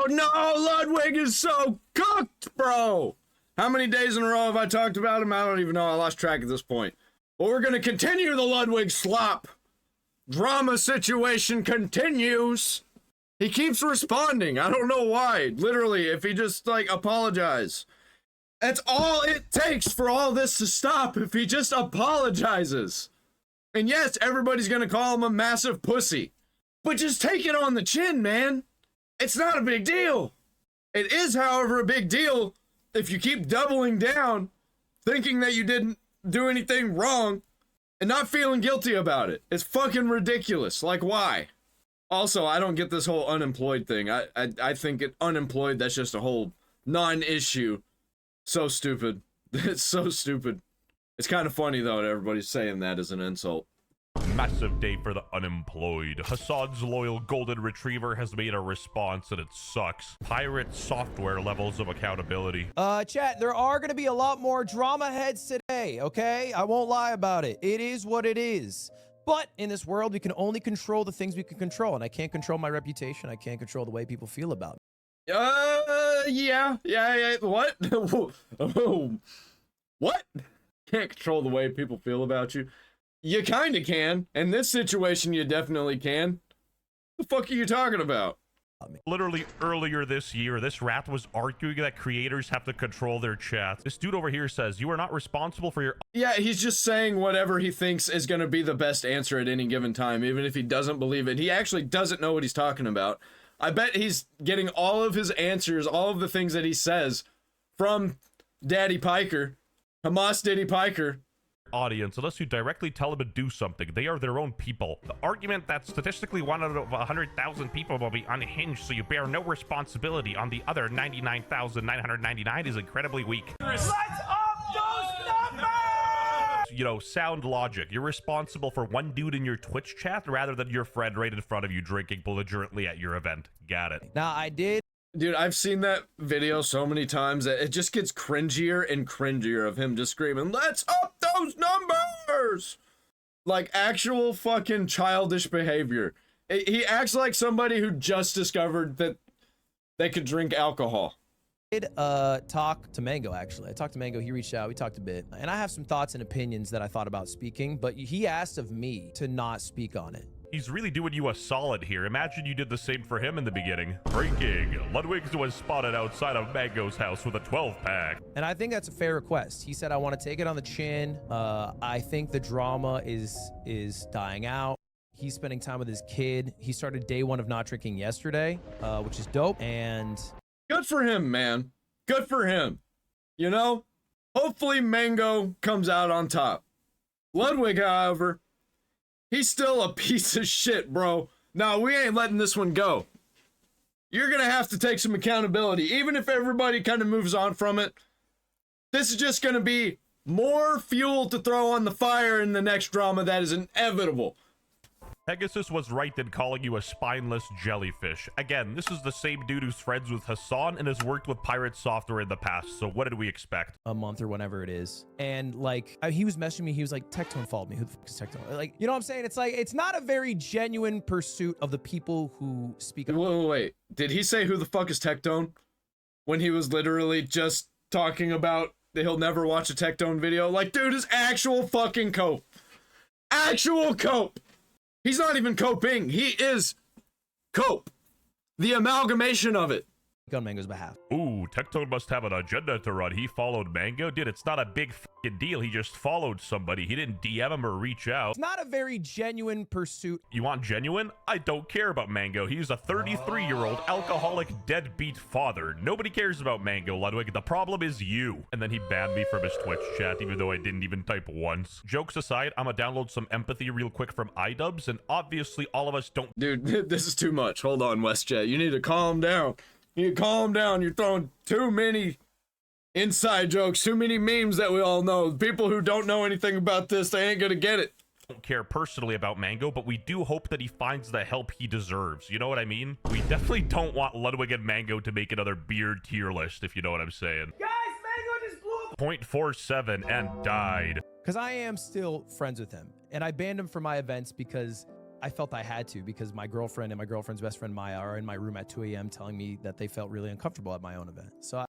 Oh no, Ludwig is so cooked, bro. How many days in a row have I talked about him? I don't even know. I lost track at this point. But we're gonna continue the Ludwig slop. Drama situation continues. He keeps responding. I don't know why. Literally, if he just like apologize. That's all it takes for all this to stop, if he just apologizes. And yes, everybody's gonna call him a massive pussy. But just take it on the chin, man. It's not a big deal. It is, however, a big deal if you keep doubling down, thinking that you didn't do anything wrong, and not feeling guilty about it. It's fucking ridiculous. Like, why? Also, I don't get this whole unemployed thing. I think unemployed, that's just a whole non-issue. So stupid. It's so stupid. It's kind of funny, though, that everybody's saying that as an insult. Massive day for the unemployed. Hassan's loyal golden retriever has made a response and it sucks. Pirate software levels of accountability. Chat, there are going to be a lot more drama heads today, okay? I won't lie about it. It is what it is. But in this world, we can only control the things we can control. And I can't control my reputation. I can't control the way people feel about me. Yeah. What? What? Can't control the way people feel about you. You kinda can. In this situation, you definitely can. The fuck are you talking about? Literally earlier this year, this rat was arguing that creators have to control their chat. This dude over here says, you are not responsible for your... Yeah, he's just saying whatever he thinks is gonna be the best answer at any given time, even if he doesn't believe it. He actually doesn't know what he's talking about. I bet he's getting all of his answers, all of the things that he says from Daddy Piker, Hamas Diddy Piker. Audience, unless you directly tell them to do something. They are their own people. The argument that statistically 1 out of 100,000 people will be unhinged, so you bear no responsibility on the other 99,999 is incredibly weak. Let's up those numbers! You know, sound logic. You're responsible for one dude in your Twitch chat rather than your friend right in front of you drinking belligerently at your event. Got it. Now, I did. Dude, I've seen that video so many times that it just gets cringier and cringier of him just screaming, "Let's up those numbers!" Like actual fucking childish behavior. He acts like somebody who just discovered that they could drink alcohol. I did talk to Mango, actually. I talked to Mango, he reached out, we talked a bit. And I have some thoughts and opinions that I thought about speaking, but he asked of me to not speak on it. He's really doing you a solid here. Imagine you did the same for him in the beginning. Breaking. Ludwig was spotted outside of Mango's house with a 12-pack. And I think that's a fair request. He said, I want to take it on the chin. I think the drama is dying out. He's spending time with his kid. He started day 1 of not drinking yesterday, which is dope. And good for him, man. Good for him. You know, hopefully Mango comes out on top. Ludwig, however, he's still a piece of shit, bro. No, we ain't letting this one go. You're gonna have to take some accountability. Even if everybody kind of moves on from it, this is just gonna be more fuel to throw on the fire in the next drama that is inevitable. Pegasus was right in calling you a spineless jellyfish. Again, this is the same dude who's friends with Hassan and has worked with pirate software in the past, so what did we expect? A month or whenever it is. And like, he was messaging me, he was like, Tectone followed me. Who the fuck is Tectone? Like, you know what I'm saying? It's like, it's not a very genuine pursuit of the people who speak. Wait. Did he say who the fuck is Tectone? When he was literally just talking about that he'll never watch a Tectone video? Like, dude is actual fucking cope. Actual cope. He's not even coping. He is cope. The amalgamation of it. On Mango's behalf. Ooh, Tectone must have an agenda to run. He followed Mango? Dude, it's not a big fucking deal. He just followed somebody. He didn't DM him or reach out. It's not a very genuine pursuit. You want genuine? I don't care about Mango. He's a 33-year-old alcoholic deadbeat father. Nobody cares about Mango, Ludwig. The problem is you. And then he banned me from his Twitch chat, even though I didn't even type once. Jokes aside, I'm gonna download some empathy real quick from iDubbbz, and obviously all of us don't... Dude, this is too much. Hold on, WestJett. You need to calm down. You calm down. You're throwing too many inside jokes, too many memes that we all know. People who don't know anything about this, they ain't gonna get it. Don't care personally about Mango, but we do hope that he finds the help he deserves. You know what I mean? We definitely don't want Ludwig and Mango to make another beard tier list, if you know what I'm saying. Guys, Mango just blew up. 0.47 and died. Because I am still friends with him. And I banned him from my events because I felt I had to because my girlfriend and my girlfriend's best friend Maya are in my room at 2 a.m. telling me that they felt really uncomfortable at my own event. So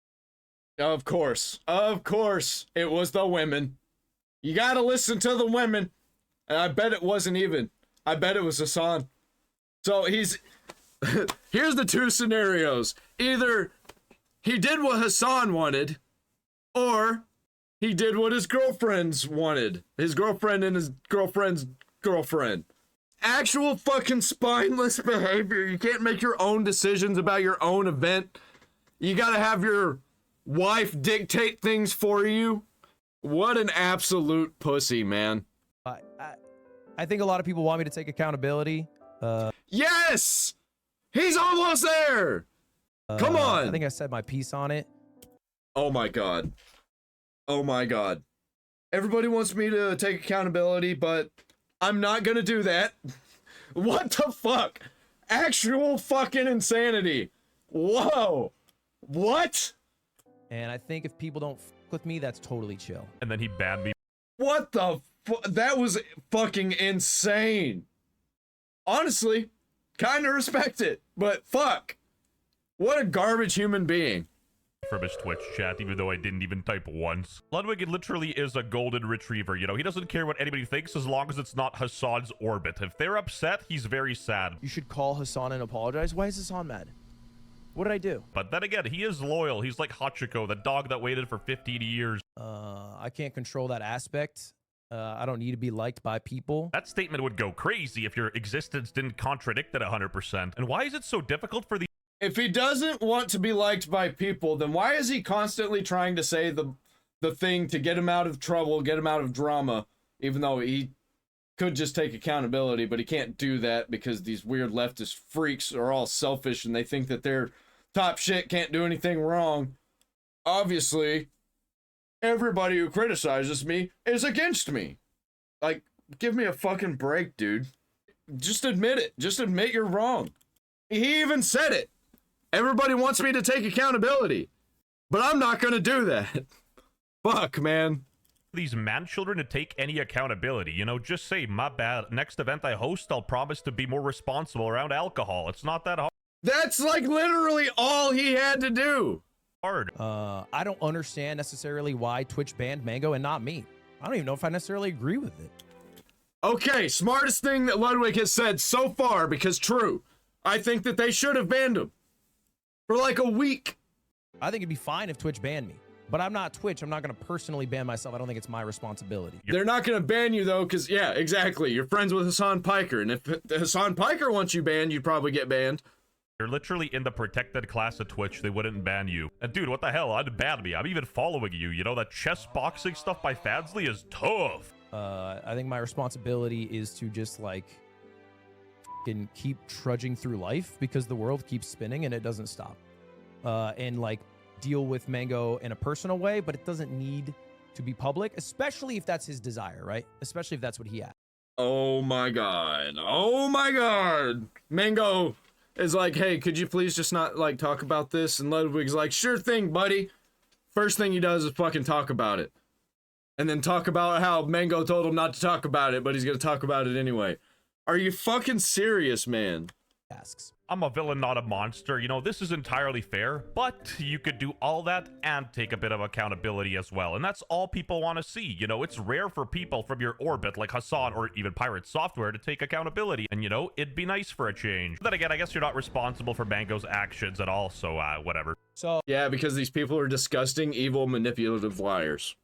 Of course, it was the women. You gotta listen to the women. And I bet it wasn't even. I bet it was Hassan. So here's the two scenarios. Either he did what Hassan wanted, or he did what his girlfriends wanted. His girlfriend and his girlfriend's girlfriend. Actual fucking spineless behavior. You can't make your own decisions about your own event. You gotta have your wife dictate things for you. What an absolute pussy, man. I think a lot of people want me to take accountability. Yes! He's almost there! Come on! I think I said my piece on it. Oh my god. Oh my god. Everybody wants me to take accountability, but I'm not gonna do that. What the fuck? Actual fucking insanity. Whoa. What? And I think if people don't f with me, that's totally chill. And then he banned me. What the that was fucking insane. Honestly, kind of respect it, but fuck. What a garbage human being. From his Twitch chat, even though I didn't even type once. Ludwig literally is a golden retriever, you know? He doesn't care what anybody thinks as long as it's not Hassan's orbit. If they're upset, he's very sad. You should call Hassan and apologize. Why is Hassan mad? What did I do? But then again, he is loyal. He's like Hachiko, the dog that waited for 15 years. I can't control that aspect. I don't need to be liked by people. That statement would go crazy if your existence didn't contradict it 100%. And why is it so difficult for the If he doesn't want to be liked by people, then why is he constantly trying to say the thing to get him out of trouble, get him out of drama, even though he could just take accountability, but he can't do that because these weird leftist freaks are all selfish and they think that they're top shit, can't do anything wrong. Obviously, everybody who criticizes me is against me. Like, give me a fucking break, dude. Just admit it. Just admit you're wrong. He even said it. Everybody wants me to take accountability, but I'm not gonna do that. Fuck, man. these man children to take any accountability? You know, just say, my bad. Next event I host, I'll promise to be more responsible around alcohol. It's not that That's like literally all he had to do. hard. I don't understand necessarily why Twitch banned Mango and not me. I don't even know if I necessarily agree with it. Okay, smartest thing that Ludwig has said so far, because true. I think that they should have banned him for like a week. I think it'd be fine if Twitch banned me, but I'm not Twitch. I'm not going to personally ban myself. I don't think it's my responsibility. They're not going to ban you though, because yeah, exactly. You're friends with Hassan Piker, and if Hassan Piker wants you banned, you'd probably get banned. You're literally in the protected class of Twitch. They wouldn't ban you. And dude, what the hell? I'd ban me. I'm even following you. You know, that chess boxing stuff by Fadsley is tough. I think my responsibility is to just like fucking keep trudging through life because the world keeps spinning and it doesn't stop. And like deal with Mango in a personal way, but it doesn't need to be public, especially if that's his desire, right? Especially if that's what he has. Oh my god. Oh my god. Mango is like, hey, could you please just not like talk about this? And Ludwig's like, sure thing, buddy. First thing he does is fucking talk about it. And then talk about how Mango told him not to talk about it, but he's gonna talk about it anyway. Are you fucking serious, man? Asks. I'm a villain, not a monster. You know, this is entirely fair, but you could do all that and take a bit of accountability as well. And that's all people want to see. You know, it's rare for people from your orbit like Hassan or even Pirate Software to take accountability. And, you know, it'd be nice for a change. Then again, I guess you're not responsible for Mango's actions at all, so whatever. So Yeah, because these people are disgusting, evil, manipulative liars.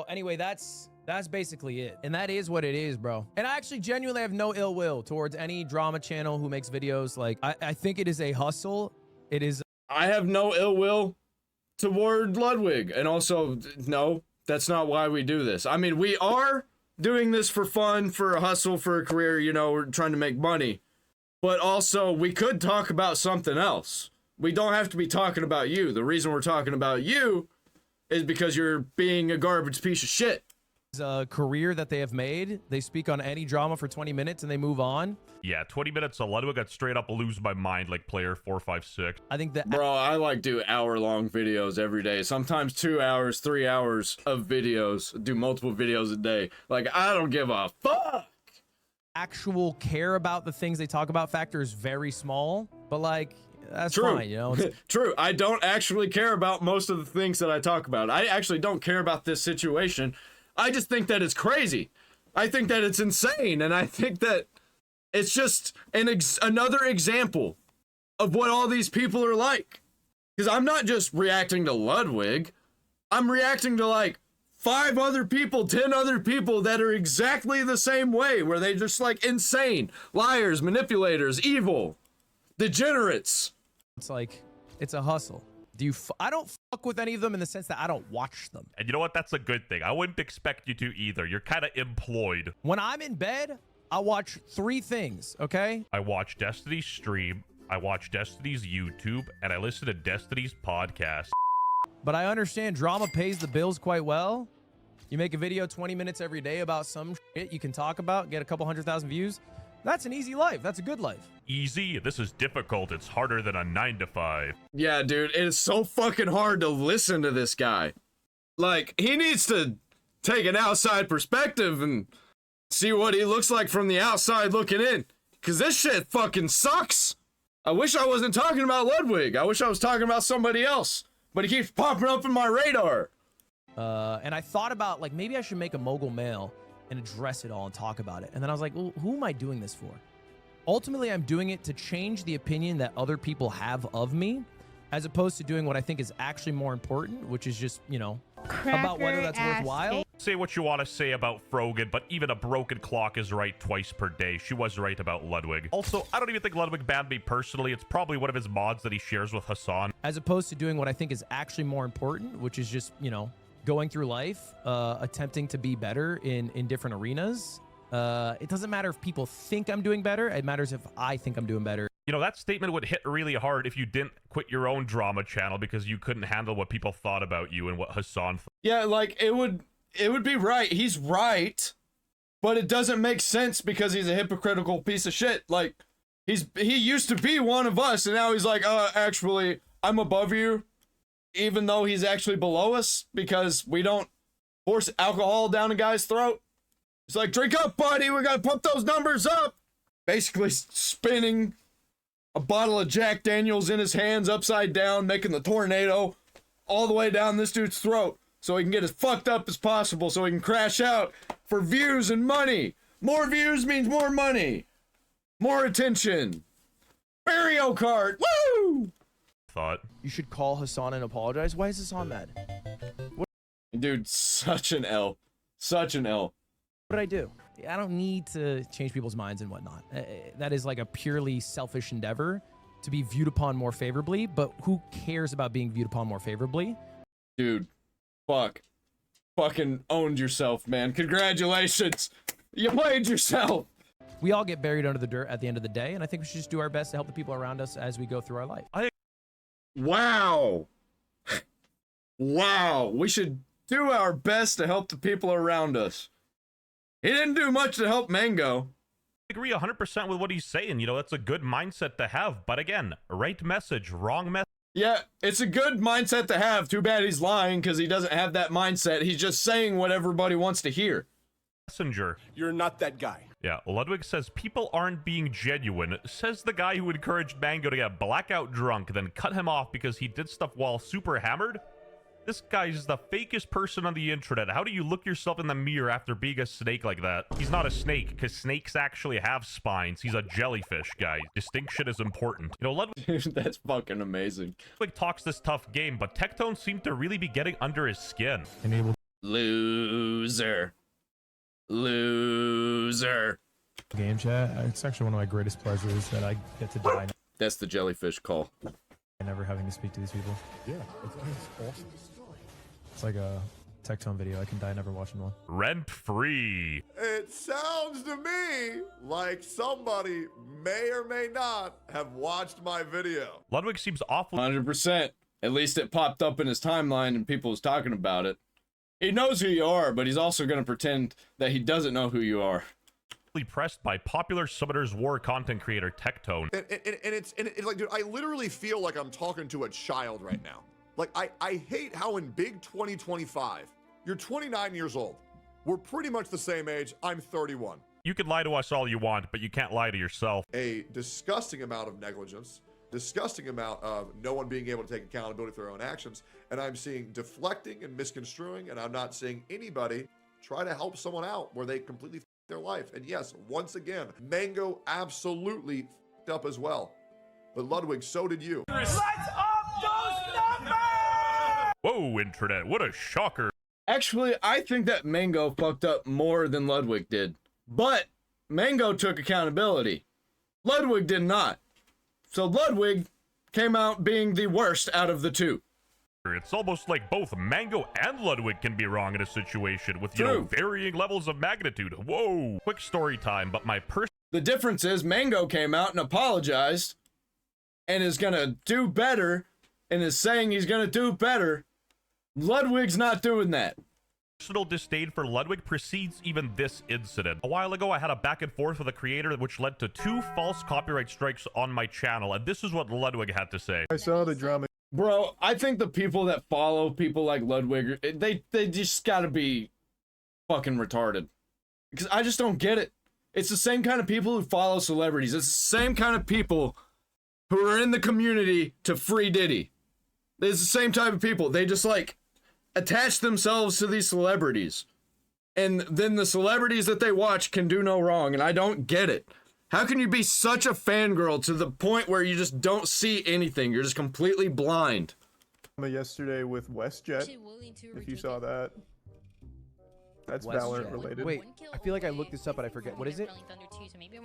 anyway, that's basically it. And that is what it is, bro. And I actually genuinely have no ill will towards any drama channel who makes videos. Like, I think it is a hustle. It is. I have no ill will toward Ludwig. And also, no, that's not why we do this. I mean, we are doing this for fun, for a hustle, for a career, you know, we're trying to make money. But also, we could talk about something else. We don't have to be talking about you. The reason we're talking about you is because you're being a garbage piece of shit. A career that they have made. They speak on any drama for 20 minutes and they move on. Yeah, 20 minutes of Ludwig got straight up lose my mind like player 456. I think that Bro, I like do hour-long videos every day. Sometimes 2 hours, 3 hours of videos. Do multiple videos a day. Like, I don't give a fuck. actual care about the things they talk about factor is very small, but like, that's True. fine, you know? It's, True. I don't actually care about most of the things that I talk about. I actually don't care about this situation. I just think that it's crazy. I think that it's insane, and I think that it's just another example of what all these people are like. Because I'm not just reacting to Ludwig. I'm reacting to like 5 other people, 10 other people that are exactly the same way, where they just like insane, liars, manipulators, evil, degenerates. it's like, it's a hustle. I don't fuck with any of them in the sense that I don't watch them. And you know what? That's a good thing. I wouldn't expect you to either. You're kind of employed. When I'm in bed, I watch 3 things, okay? I watch Destiny's stream, I watch Destiny's YouTube, and I listen to Destiny's podcast. But I understand drama pays the bills quite well. You make a video 20 minutes every day about some shit you can talk about, get a couple 100,000 views. That's an easy life. That's a good life. Easy? This is difficult. It's harder than a 9 to 5. Yeah, dude, it is so fucking hard to listen to this guy. Like, he needs to take an outside perspective and see what he looks like from the outside looking in. Because this shit fucking sucks. I wish I wasn't talking about Ludwig. I wish I was talking about somebody else. But he keeps popping up in my radar. And I thought about, like, maybe I should make a mogul mail and address it all and talk about it. And then I was like, well, who am I doing this for? Ultimately, I'm doing it to change the opinion that other people have of me, as opposed to doing what I think is actually more important, which is just, you know, about whether that's worthwhile. Say what you want to say about Frogan, but even a broken clock is right twice per day. She was right about Ludwig. Also, I don't even think Ludwig banned me personally. It's probably one of his mods that he shares with Hassan. As opposed to doing what I think is actually more important, which is just, you know, going through life, attempting to be better in different arenas. It doesn't matter if people think I'm doing better. It matters if I think I'm doing better. You know, that statement would hit really hard if you didn't quit your own drama channel because you couldn't handle what people thought about you and what Hassan thought. Yeah, like, it would be right. He's right. But it doesn't make sense because he's a hypocritical piece of shit. Like, he used to be one of us, and now he's like, actually, I'm above you. Even though he's actually below us because we don't force alcohol down a guy's throat. It's like, drink up, buddy. We gotta pump those numbers up. Basically spinning a bottle of Jack Daniels in his hands upside down, making the tornado all the way down this dude's throat so he can get as fucked up as possible so he can crash out for views and money. More views means more money. More attention. Mario Kart. Woo! Thought. You should call Hassan and apologize. Why is Hassan mad? Dude, such an L. Such an L. What did I do? I don't need to change people's minds and whatnot. That is like a purely selfish endeavor to be viewed upon more favorably, but who cares about being viewed upon more favorably? Dude, fuck. Fucking owned yourself, man. Congratulations. You played yourself. We all get buried under the dirt at the end of the day, and I think we should just do our best to help the people around us as we go through our life. Wow. Wow. We should do our best to help the people around us. He didn't do much to help Mango. I agree 100% with what he's saying. You know, that's a good mindset to have. But again, right message, wrong message. Yeah, it's a good mindset to have. Too bad he's lying because he doesn't have that mindset. He's just saying what everybody wants to hear. Messenger. You're not that guy. Yeah, Ludwig says people aren't being genuine, says the guy who encouraged Mango to get blackout drunk, then cut him off because he did stuff while super hammered. This guy's the fakest person on the internet. How do you look yourself in the mirror after being a snake like that? He's not a snake, because snakes actually have spines. He's a jellyfish, guys. Distinction is important. You know, Ludwig That's fucking amazing. talks this tough game, but Tectone seemed to really be getting under his skin. Loser. Loser. Game chat. It's actually one of my greatest pleasures that I get to die That's the jellyfish call. never having to speak to these people. Yeah, it's awesome. It's like a Tectone video. I can die never watching one. Rent free. It sounds to me like somebody may or may not have watched my video. Ludwig seems awfully 100%. At least it popped up in his timeline and people was talking about it. He knows who you are, but he's also going to pretend that he doesn't know who you are. pressed by popular Summoners War content creator Tectone. And it's like, dude, I literally feel like I'm talking to a child right now. Like, I hate how in big 2025, you're 29 years old. We're pretty much the same age. I'm 31. You can lie to us all you want, but you can't lie to yourself. A disgusting amount of negligence, disgusting amount of no one being able to take accountability for their own actions. And I'm seeing deflecting and misconstruing, and I'm not seeing anybody try to help someone out where they completely f***ed their life. And yes, once again, Mango absolutely f***ed up as well. But Ludwig, so did you. Let's up those numbers! Whoa, internet, what a shocker. Actually, I think that Mango fucked up more than Ludwig did. But Mango took accountability. Ludwig did not. So Ludwig came out being the worst out of the two. It's almost like both Mango and Ludwig can be wrong in a situation with, you know, True. varying levels of magnitude. Whoa. Quick story time, but my The difference is Mango came out and apologized and is gonna do better and is saying he's gonna do better. Ludwig's not doing that. personal disdain for Ludwig precedes even this incident. A while ago, I had a back and forth with a creator which led to 2 false copyright strikes on my channel, and this is what Ludwig had to say. I saw the drama. Bro, I think the people that follow people like Ludwig, they just gotta be fucking retarded. Because I just don't get it. It's the same kind of people who follow celebrities. It's the same kind of people who are in the community to Free Diddy. It's the same type of people. They just like attach themselves to these celebrities. And then the celebrities that they watch can do no wrong. And I don't get it. How can you be such a fangirl to the point where you just don't see anything? You're just completely blind. Yesterday with WestJett, if you saw that. That's Valorant related. Wait, I feel like I looked this up, but I forget. What is it?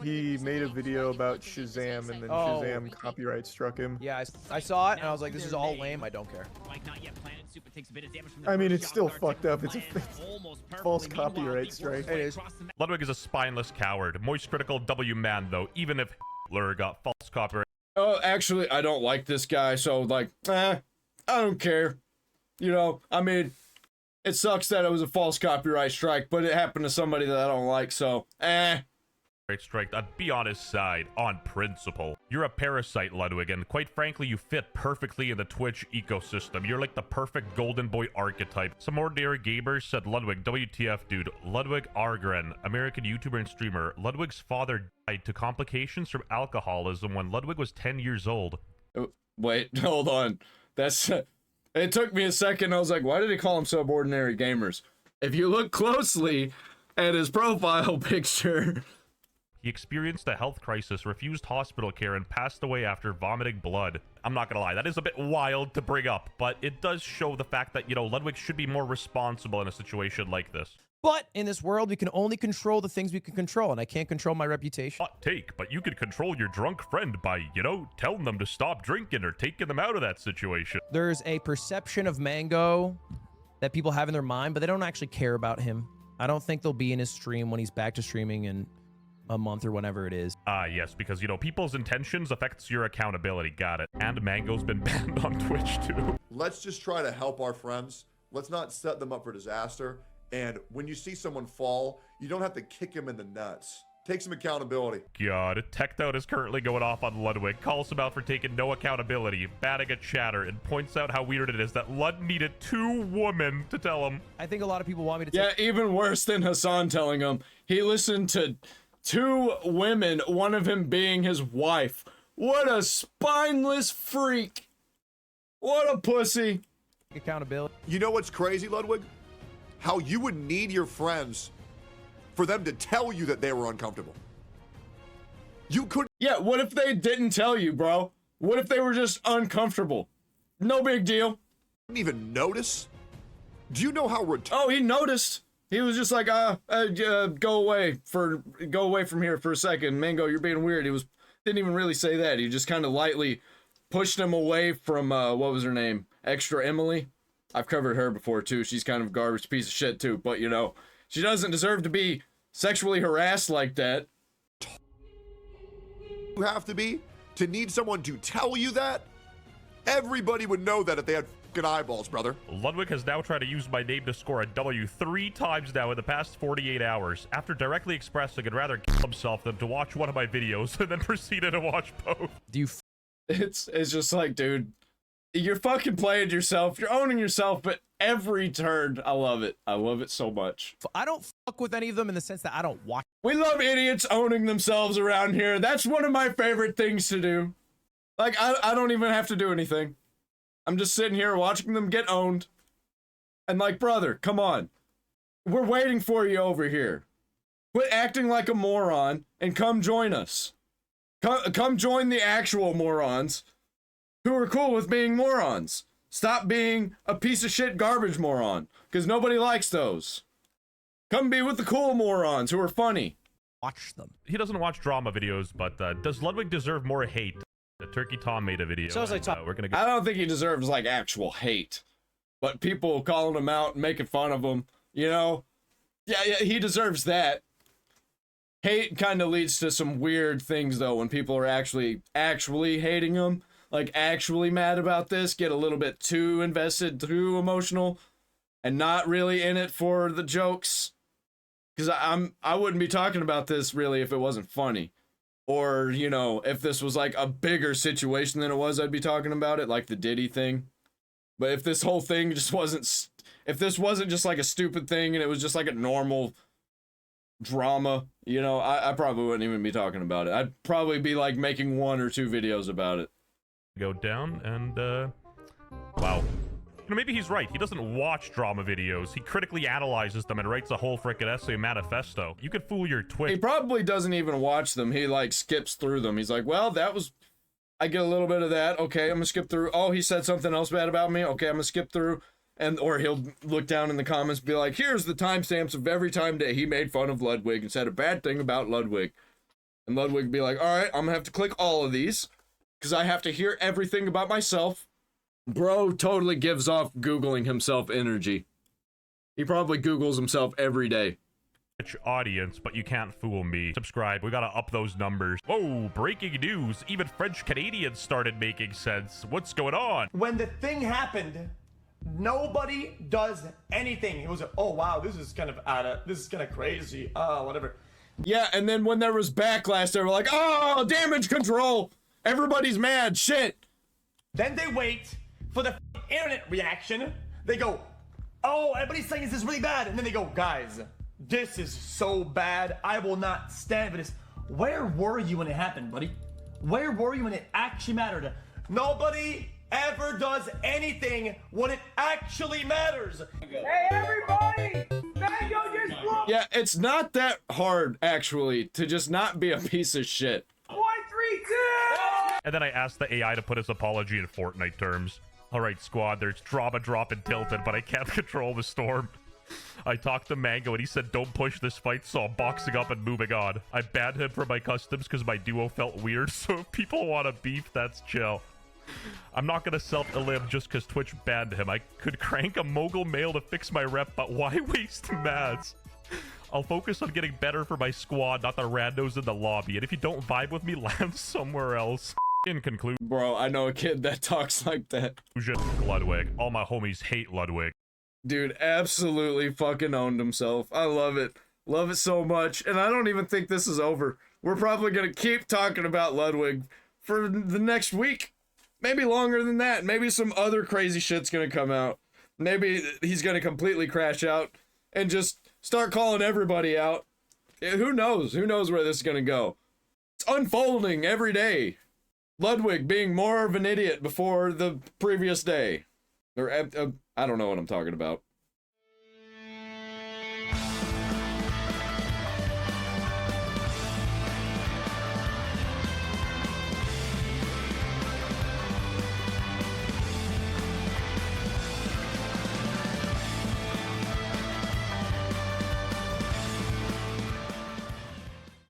He made a video about Shazam, and then Shazam copyright struck him. Yeah, I saw it, and I was like, this is all lame. I don't care. I mean, it's still fucked up. It's a false copyright strike. It is. Ludwig is a spineless coward. Moist critical W man, though, even if Hitler got false copyright. Oh, actually, I don't like this guy, so, like, I don't care. You know, I mean, it sucks that it was a false copyright strike, but it happened to somebody that I don't like, so, Strike, I'd be on his side, on principle. You're a parasite, Ludwig, and quite frankly, you fit perfectly in the Twitch ecosystem. You're like the perfect golden boy archetype. Some ordinary gamers said Ludwig, WTF, dude. Ludwig Argren, American YouTuber and streamer. Ludwig's father died to complications from alcoholism when Ludwig was 10 years old. Wait, hold on. That's, it took me a second. I was like, why did he call him subordinary gamers? If you look closely at his profile picture... He experienced a health crisis, refused hospital care, and passed away after vomiting blood. I'm not gonna lie, that is a bit wild to bring up, but it does show the fact that, you know, Ludwig should be more responsible in a situation like this. But in this world, we can only control the things we can control, and I can't control my reputation. Hot take, but you could control your drunk friend by, you know, telling them to stop drinking or taking them out of that situation. There's a perception of Mango that people have in their mind, but they don't actually care about him. I don't think they'll be in his stream when he's back to streaming in a month or whenever it is. Yes, because, you know, people's intentions affects your accountability. Got it. And Mango's been banned on Twitch, too. Let's just try to help our friends. Let's not set them up for disaster. And when you see someone fall, you don't have to kick him in the nuts. Take some accountability. God, Teched Out is currently going off on Ludwig, calls him out for taking no accountability, batting a chatter, and points out how weird it is that Lud needed 2 women to tell him. I think a lot of people want me to Yeah, even worse than Hassan telling him. He listened to 2 women, one of them being his wife. What a spineless freak. What a pussy. take accountability. You know what's crazy, Ludwig? How you would need your friends for them to tell you that they were uncomfortable. You couldn't Yeah, what if they didn't tell you, bro? What if they were just uncomfortable? No big deal. even notice? Do you know how Oh, he noticed. He was just like, go away from here for a second. Mango, you're being weird. Didn't even really say that. He just kind of lightly pushed him away from, what was her name? Extra Emily? I've covered her before, too. She's kind of a garbage piece of shit, too. But, you know, she doesn't deserve to be sexually harassed like that. you have to be to need someone to tell you that? Everybody would know that if they had fucking eyeballs, brother. Ludwig has now tried to use my name to score a W 3 times now in the past 48 hours, after directly expressing he'd rather kill himself than to watch one of my videos, and then proceeded to watch both. Do you It's just like, dude, you're fucking playing yourself. You're owning yourself, but every turn, I love it. I love it so much. I don't fuck with any of them in the sense that I don't watch We love idiots owning themselves around here. That's one of my favorite things to do. Like, I don't even have to do anything. I'm just sitting here watching them get owned. And like, brother, come on. We're waiting for you over here. Quit acting like a moron and come join us. Come join the actual morons who are cool with being morons. Stop being a piece of shit garbage moron, because nobody likes those. Come be with the cool morons who are funny. Watch them. He doesn't watch drama videos, but does Ludwig deserve more hate? The Turkey Tom made a video. So as I talk, we're gonna go. I don't think he deserves like actual hate, but people calling him out, making fun of him, you know? Yeah, he deserves that. Hate kind of leads to some weird things though, when people are actually hating him, like actually mad about this, get a little bit too invested, too emotional, and not really in it for the jokes. Because I wouldn't be talking about this really if it wasn't funny. Or, you know, if this was like a bigger situation than it was, I'd be talking about it, like the Diddy thing. But if this whole thing just wasn't, if this wasn't just like a stupid thing and it was just like a normal drama, you know, I probably wouldn't even be talking about it. I'd probably be like making 1 or 2 videos about it. Go down and, wow. You know, maybe he's right. He doesn't watch drama videos. He critically analyzes them and writes a whole frickin' essay manifesto. You could fool your Twitch. He probably doesn't even watch them. He like skips through them. He's like, well, that was, I get a little bit of that. Okay, I'm gonna skip through. Oh, he said something else bad about me. Okay, I'm gonna skip through. And, or he'll look down in the comments and be like, here's the timestamps of every time that he made fun of Ludwig and said a bad thing about Ludwig. And Ludwig be like, all right, I'm gonna have to click all of these because I have to hear everything about myself. Bro totally gives off Googling himself energy. He probably Googles himself every day. Audience, but you can't fool me. Subscribe. We gotta up those numbers. Whoa, breaking news. Even French Canadians started making sense. What's going on? When the thing happened, nobody does anything. It was, oh wow, this is kind of crazy. Whatever. Yeah, and then when there was backlash, they were like, oh, damage control. Everybody's mad. Shit. Then they wait for the internet reaction. They go, oh, everybody's saying this is really bad. And then they go, guys, this is so bad. I will not stand for this. Where were you when it happened, buddy? Where were you when it actually mattered? Nobody ever does anything when it actually matters. Hey, everybody! Mango just blew Yeah, it's not that hard, actually, to just not be a piece of shit. 1, 3, 2! And then I asked the AI to put his apology in Fortnite terms. Alright, squad, there's drama drop and tilted, but I can't control the storm. I talked to Mango and he said don't push this fight, so I'm boxing up and moving on. I banned him from my customs because my duo felt weird, so if people want to beef, that's chill. I'm not gonna self-elim just because Twitch banned him. I could crank a mogul mail to fix my rep, but why waste mads? I'll focus on getting better for my squad, not the randos in the lobby, and if you don't vibe with me, land somewhere else. In conclusion, Bro, I know a kid that talks like that. Ludwig. All my homies hate Ludwig. Dude, absolutely fucking owned himself. I love it. Love it so much. And I don't even think this is over. We're probably gonna keep talking about Ludwig for the next week. Maybe longer than that. Maybe some other crazy shit's gonna come out. Maybe he's gonna completely crash out and just start calling everybody out. Yeah, who knows? Who knows where this is gonna go? It's unfolding every day. Ludwig being more of an idiot before the previous day. Or, I don't know what I'm talking about.